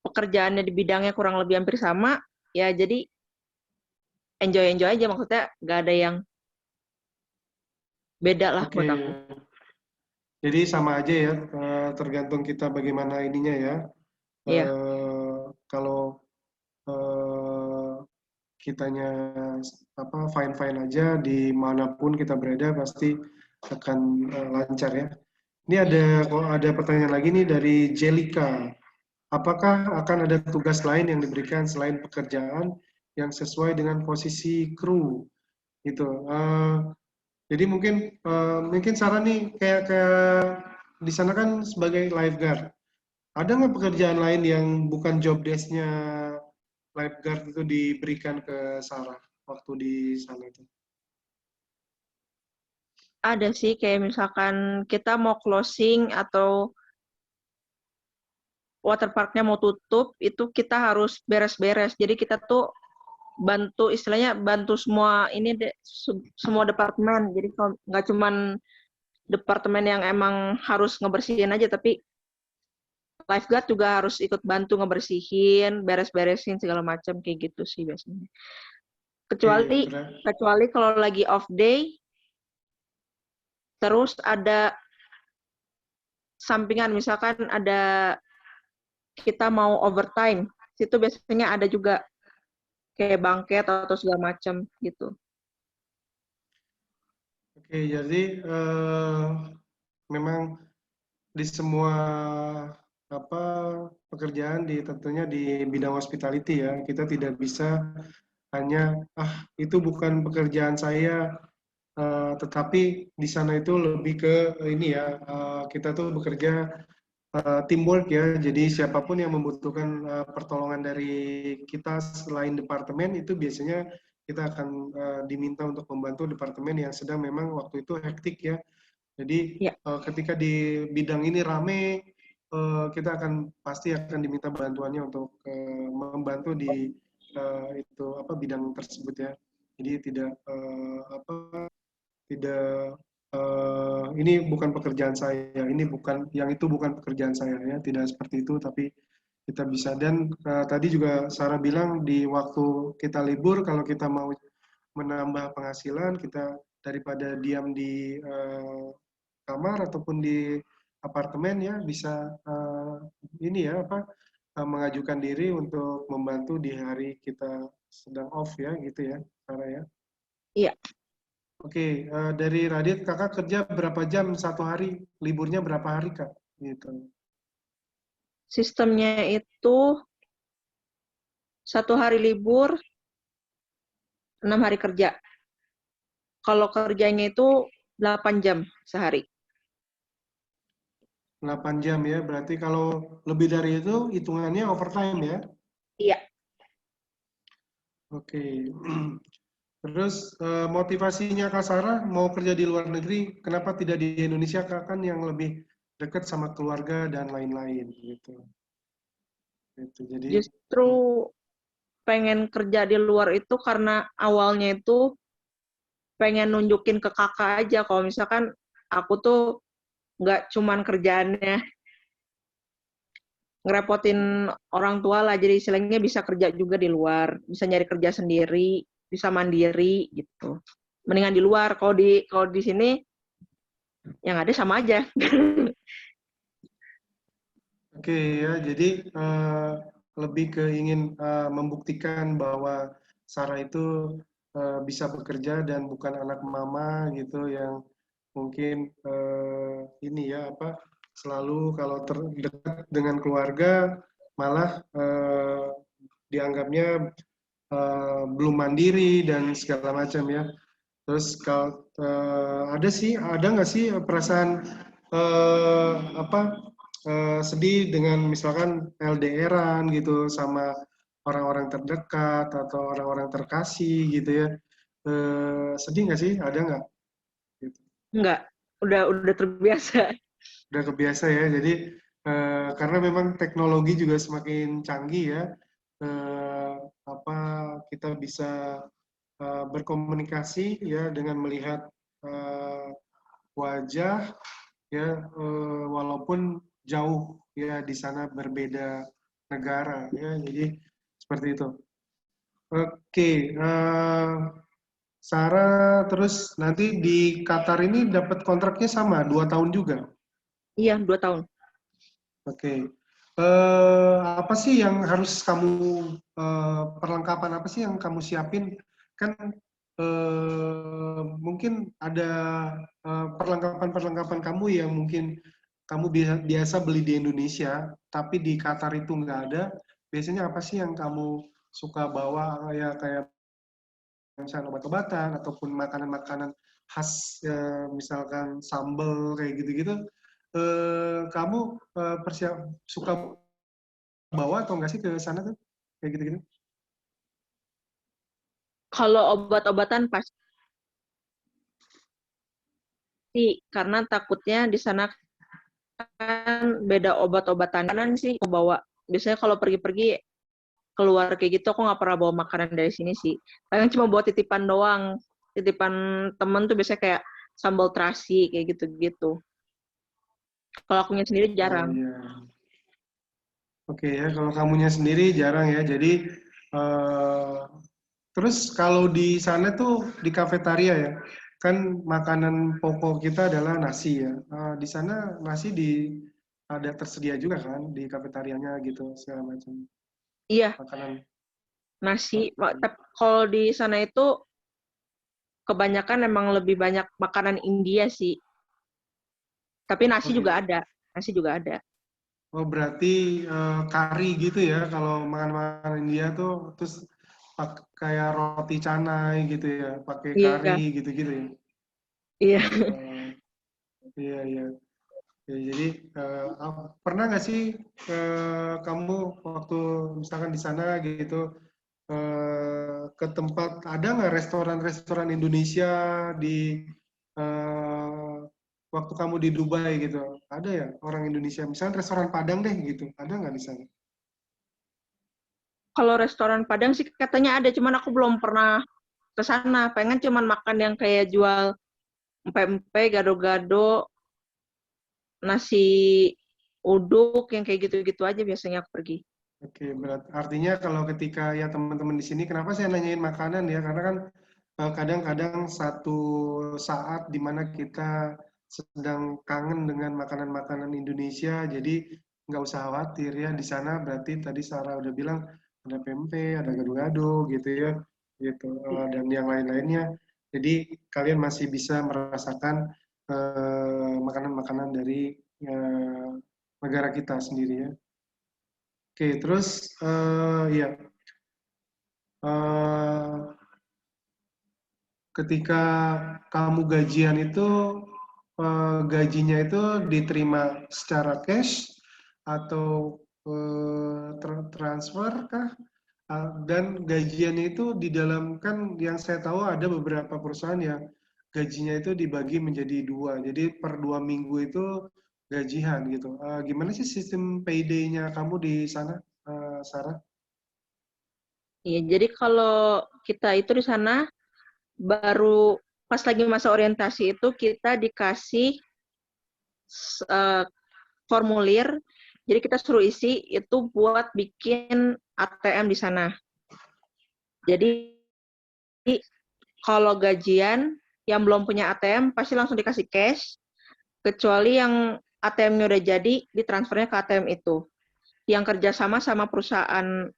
pekerjaannya di bidangnya kurang lebih hampir sama, ya jadi enjoy-enjoy aja, maksudnya nggak ada yang beda lah Oke, buat aku. jadi sama aja ya, tergantung kita bagaimana ininya ya. Iya, Kalau eh, kitanya fine-fine aja dimanapun kita berada pasti akan lancar ya. Ini ada pertanyaan lagi nih dari Jelika. Apakah akan ada tugas lain yang diberikan selain pekerjaan yang sesuai dengan posisi kru gitu? Jadi mungkin Sarah nih kayak di sana kan sebagai lifeguard. Ada nggak pekerjaan lain yang bukan job desk-nya lifeguard itu diberikan ke Sarah waktu di sana itu? ada sih kayak misalkan kita mau closing atau waterparknya mau tutup, itu kita harus beres-beres. Jadi kita tuh bantu, istilahnya bantu semua ini semua departemen. Jadi nggak cuman departemen yang emang harus ngebersihin aja, tapi lifeguard juga harus ikut bantu ngebersihin, beres-beresin segala macam kayak gitu sih biasanya. Oke, Kecuali kecuali kalau lagi off day, terus ada sampingan, misalkan ada kita mau overtime, situ biasanya ada juga kayak bangket atau segala macam gitu. oke, jadi memang di semua pekerjaan tentunya di bidang hospitality ya, kita tidak bisa hanya itu bukan pekerjaan saya. Tetapi di sana itu lebih ke ini ya, kita tuh bekerja teamwork ya. Jadi siapapun yang membutuhkan pertolongan dari kita selain departemen itu biasanya kita akan diminta untuk membantu departemen yang sedang memang waktu itu hektik ya. Jadi Ya, ketika di bidang ini rame, kita pasti akan diminta bantuannya untuk membantu di bidang tersebut ya. Jadi tidak ini bukan pekerjaan saya, yang itu bukan pekerjaan saya ya, tidak seperti itu, tapi kita bisa. Dan tadi juga Sarah bilang di waktu kita libur, kalau kita mau menambah penghasilan, kita daripada diam di kamar ataupun di apartemen ya, bisa mengajukan diri untuk membantu di hari kita sedang off ya, gitu ya, Sarah ya. iya. Oke, dari Radit, kakak kerja berapa jam satu hari? Liburnya berapa hari, Kak? Gitu. Sistemnya itu 1 hari libur, 6 hari kerja. Kalau kerjanya itu 8 jam sehari. 8 jam ya, berarti kalau lebih dari itu, hitungannya overtime ya? Iya. Oke. Terus motivasinya Kak Sarah mau kerja di luar negeri, kenapa tidak di Indonesia, Kak? Kan yang lebih dekat sama keluarga dan lain-lain gitu. Gitu. Jadi Justru pengen kerja di luar itu karena awalnya itu pengen nunjukin ke kakak aja kalau misalkan aku tuh nggak cuman kerjaannya ngerepotin orang tua lah, jadi istilahnya bisa kerja juga di luar, bisa nyari kerja sendiri, bisa mandiri gitu. Mendingan di luar, kalau di sini yang ada sama aja. oke ya, jadi lebih ke ingin membuktikan bahwa Sarah itu bisa bekerja dan bukan anak mama gitu yang mungkin ini ya apa selalu kalau terdekat dengan keluarga malah dianggapnya belum mandiri dan segala macam ya. Terus kalau ada nggak sih perasaan apa sedih dengan misalkan LDRan gitu sama orang-orang terdekat atau orang-orang terkasih gitu ya. Sedih nggak sih? Ada nggak? Gitu. Enggak, udah terbiasa. Udah kebiasa ya. Jadi karena memang teknologi juga semakin canggih ya. Eh, apa kita bisa berkomunikasi ya dengan melihat eh, wajah ya walaupun jauh ya di sana berbeda negara ya jadi seperti itu. Oke, Sarah terus nanti di Qatar ini dapat kontraknya sama 2 tahun juga. Iya, 2 tahun. Oke. Apa sih yang harus kamu perlengkapan apa sih yang kamu siapin? Kan mungkin ada perlengkapan-perlengkapan kamu yang mungkin kamu biasa beli di Indonesia, tapi di Qatar itu nggak ada. Biasanya apa sih yang kamu suka bawa ya kayak misalnya obat-obatan ataupun makanan-makanan khas misalkan sambal kayak gitu-gitu. Kamu suka bawa atau enggak sih ke sana tuh kayak gitu-gitu? Kalau obat-obatan pasti, karena takutnya di sana kan beda obat-obatan. Kanan sih aku bawa. Biasanya kalau pergi-pergi keluar kayak gitu, aku nggak pernah bawa makanan dari sini sih. Paling cuma bawa titipan doang. Titipan temen tuh biasanya kayak sambal terasi, kayak gitu-gitu. Kalau akunya sendiri Oh jarang. iya. Oke ya, kalau kamunya sendiri jarang ya. Jadi eh, terus kalau di sana tuh di kafetaria ya, kan makanan pokok kita adalah nasi ya. Di sana nasi ada tersedia juga kan di kafetarianya gitu segala macam Iya, makanan. nasi. Oke. Tapi kalau di sana itu kebanyakan emang lebih banyak makanan India sih. Tapi nasi Oh juga iya. ada. Nasi juga ada. Oh berarti kari gitu ya kalau makan-makan India tuh terus kayak roti canai gitu ya, pakai kari Iya, gitu-gitu ya. iya. Oh, iya iya. Ya, jadi pernah nggak sih kamu waktu misalkan di sana gitu ke tempat ada nggak restoran-restoran Indonesia di eh, waktu kamu di Dubai gitu? Ada ya orang Indonesia, misalnya restoran Padang deh gitu, ada nggak di sana? Kalau restoran Padang sih katanya ada, cuman aku belum pernah ke sana. Pengen cuman makan yang kayak jual empe-empe, gado-gado, nasi uduk, yang kayak gitu-gitu aja biasanya aku pergi. Oke, artinya kalau ketika ya teman-teman di sini, kenapa saya nanyain makanan ya? Karena kan kadang-kadang satu saat di mana kita sedang kangen dengan makanan-makanan Indonesia, jadi nggak usah khawatir ya. Di sana berarti tadi Sarah udah bilang ada pempek, ada gado-gado gitu ya, gitu dan yang lain-lainnya. Jadi kalian masih bisa merasakan makanan-makanan dari eh, negara kita sendiri ya. Oke, terus ya eh, ketika kamu gajian itu gajinya itu diterima secara cash atau transfer kah? Dan gajiannya itu di dalam kan yang saya tahu ada beberapa perusahaan yang gajinya itu dibagi menjadi dua. Jadi per 2 minggu itu gajian gitu. Gimana sih sistem payday-nya kamu di sana, Sarah? Iya, jadi kalau kita itu di sana baru pas lagi masa orientasi itu kita dikasih eh, formulir, jadi kita suruh isi itu buat bikin ATM di sana. Jadi kalau gajian yang belum punya ATM pasti langsung dikasih cash, kecuali yang ATM-nya udah jadi ditransfernya ke ATM itu. Yang kerjasama sama perusahaan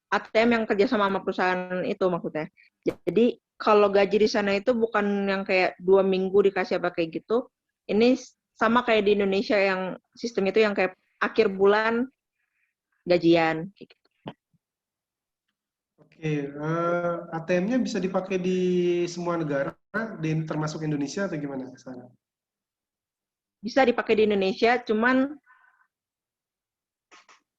ATM yang kerjasama sama perusahaan itu maksudnya. Jadi kalau gaji di sana itu bukan yang kayak 2 minggu dikasih apa kayak gitu. Ini sama kayak di Indonesia yang sistem itu yang kayak akhir bulan gajian. Oke, ATM-nya bisa dipakai di semua negara, termasuk Indonesia atau gimana Sarah? Bisa dipakai di Indonesia, cuman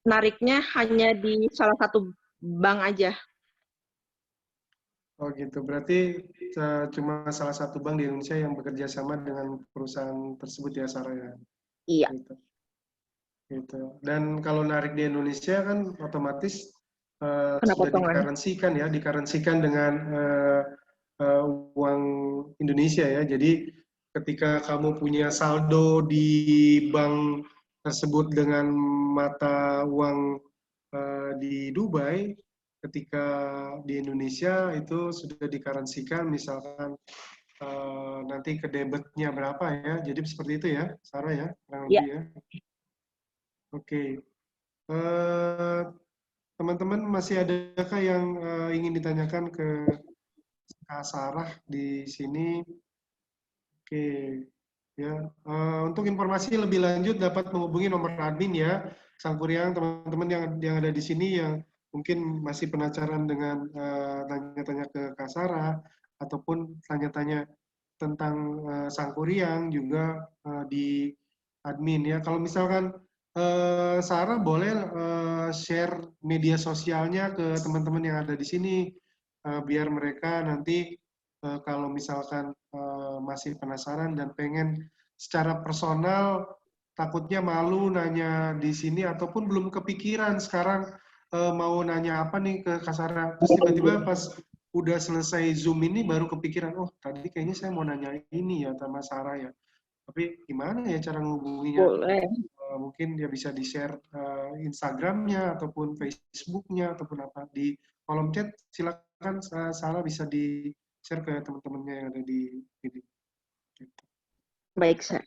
nariknya hanya di salah satu bank aja. Oh gitu, berarti cuma salah satu bank di Indonesia yang bekerja sama dengan perusahaan tersebut ya Sarah ya? Iya, Gitu. Gitu. Dan kalau narik di Indonesia kan otomatis kena sudah potongan. dikarensikan dengan uh, uang Indonesia ya. Jadi ketika kamu punya saldo di bank tersebut dengan mata uang di Dubai, ketika di Indonesia itu sudah dikarensikan, misalkan nanti ke debitnya berapa ya. Jadi seperti itu ya, Sarah ya, kurang Iya, lebih ya. Oke. Eh, Teman-teman masih adakah yang ingin ditanyakan ke Kak Sarah di sini? Oke, ya. Untuk informasi lebih lanjut dapat menghubungi nomor admin ya, Sangkuriang, teman-teman yang ada di sini yang mungkin masih penasaran dengan tanya-tanya ke Kak Sarah ataupun tanya-tanya tentang Sangkuriang juga di admin ya. Kalau misalkan Sarah boleh share media sosialnya ke teman-teman yang ada di sini biar mereka nanti kalau misalkan masih penasaran dan pengen secara personal takutnya malu nanya di sini ataupun belum kepikiran sekarang mau nanya apa nih ke Kak Sarah. Terus tiba-tiba pas udah selesai Zoom ini baru kepikiran, oh tadi kayaknya saya mau nanya ini ya sama Sarah ya. Tapi gimana ya cara ngehubunginya? boleh. Mungkin dia bisa di-share Instagramnya ataupun Facebooknya ataupun apa di kolom chat. Silakan Sarah bisa di-share ke teman-temannya yang ada di ini. Gitu. Baik, Sir.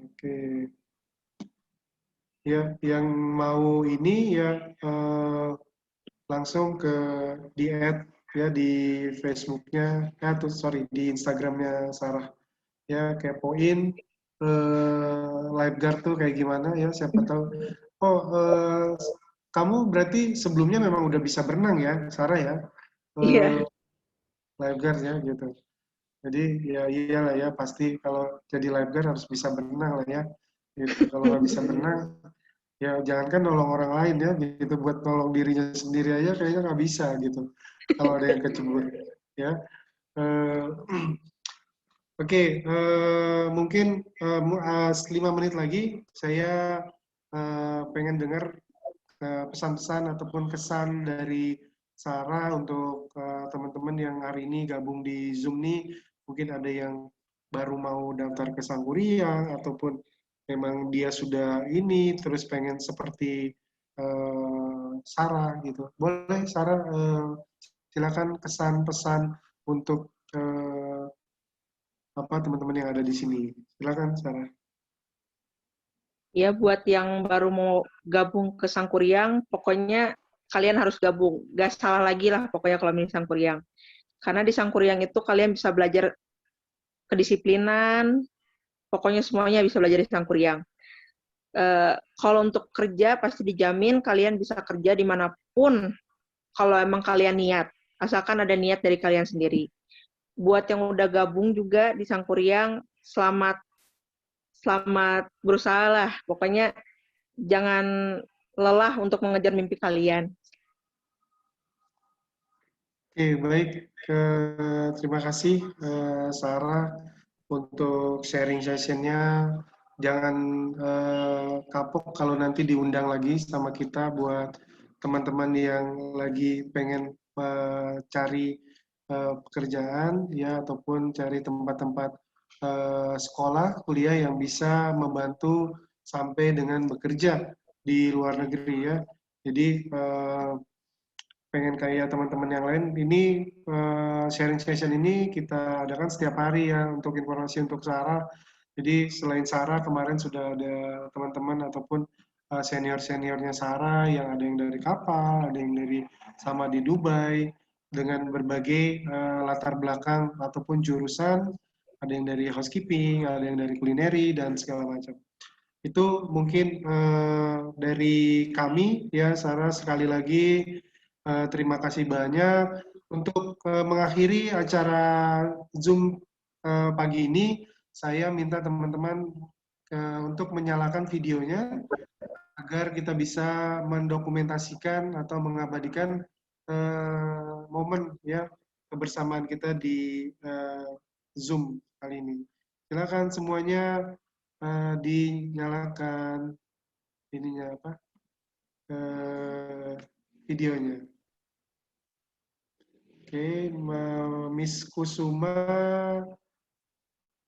Oke, ya yang mau ini ya langsung ke di add ya di Facebooknya, tuh sorry di Instagramnya Sarah ya kepoin lifeguard tuh kayak gimana ya siapa tahu. Oh kamu berarti sebelumnya memang udah bisa berenang ya Sarah ya Iya, lifeguard ya gitu. Jadi ya iyalah ya pasti kalau jadi lifeguard harus bisa berenang lah ya. Gitu. Kalau nggak bisa berenang ya jangankan nolong orang lain ya gitu buat nolong dirinya sendiri aja kayaknya nggak bisa gitu kalau ada yang kecebur ya. Eh, Oke, mungkin 5 menit lagi saya pengen dengar pesan-pesan ataupun kesan dari Sarah untuk teman-teman yang hari ini gabung di Zoom nih. Mungkin ada yang baru mau daftar ke Sangguriang ataupun memang dia sudah ini terus pengen seperti Sarah gitu. Boleh Sarah silakan kesan pesan untuk apa teman-teman yang ada di sini. Silakan Sarah. ya buat yang baru mau gabung ke Sangkuriang, pokoknya kalian harus gabung. Gak salah lagi lah pokoknya kalau milih Sangkuriang. Karena di Sangkuriang itu kalian bisa belajar kedisiplinan, pokoknya semuanya bisa belajar di Sangkuriang. Kalau untuk kerja pasti dijamin kalian bisa kerja dimanapun kalau emang kalian niat, asalkan ada niat dari kalian sendiri. Buat yang udah gabung juga di Sangkuriang, selamat berusaha lah. Pokoknya jangan lelah untuk mengejar mimpi kalian. Oke, baik. Terima kasih Sarah untuk sharing sessionnya. Jangan kapok kalau nanti diundang lagi sama kita buat teman-teman yang lagi pengen cari pekerjaan ya ataupun cari tempat-tempat sekolah, kuliah yang bisa membantu sampai dengan bekerja di luar negeri ya. Jadi pengen kayak teman-teman yang lain, ini sharing session ini kita adakan setiap hari ya untuk informasi untuk Sarah. Jadi selain Sarah kemarin sudah ada teman-teman ataupun senior-seniornya Sarah yang ada yang dari kapal, ada yang dari sama di Dubai dengan berbagai latar belakang ataupun jurusan, ada yang dari housekeeping, ada yang dari kulineri dan segala macam. Itu mungkin dari kami ya Sarah, sekali lagi terima kasih banyak. Untuk mengakhiri acara Zoom pagi ini, saya minta teman-teman untuk menyalakan videonya agar kita bisa mendokumentasikan atau mengabadikan momen ya kebersamaan kita di Zoom kali ini. Silakan semuanya dinyalakan ininya apa videonya. Oke, Miss Kusuma,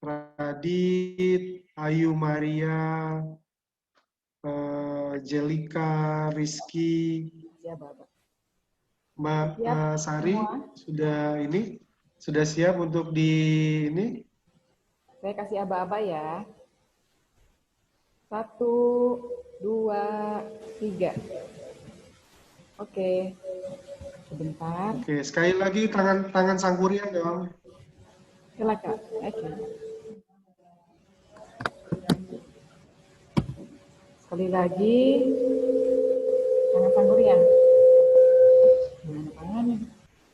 Radit, Ayu Maria, Jelika, Rizky, Mbak Sari sudah ini sudah siap untuk di ini. Saya kasih aba-aba ya. 1, 2, 3. Oke. Sebentar. Oke, sekali lagi tangan sangkuriang dong. Silakan. Oke. Sekali lagi. Tangan sanggurian. Gimana tangannya?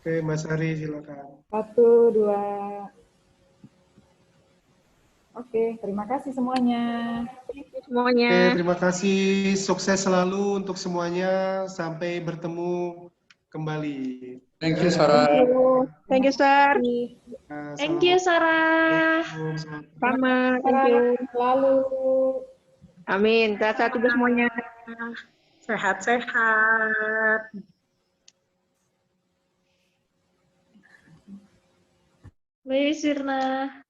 Oke, Mbak Sari silakan. 1, 2. Oke, terima kasih semuanya. Semuanya. Oke, terima kasih. Sukses selalu untuk semuanya. Sampai bertemu kembali. Thank you, Sarah. Thank you, Sir. Thank you, Sarah. Sama, thank you. Selalu. Amin. Sehat-sehat juga semuanya. Sehat-sehat. Bye, Sirna.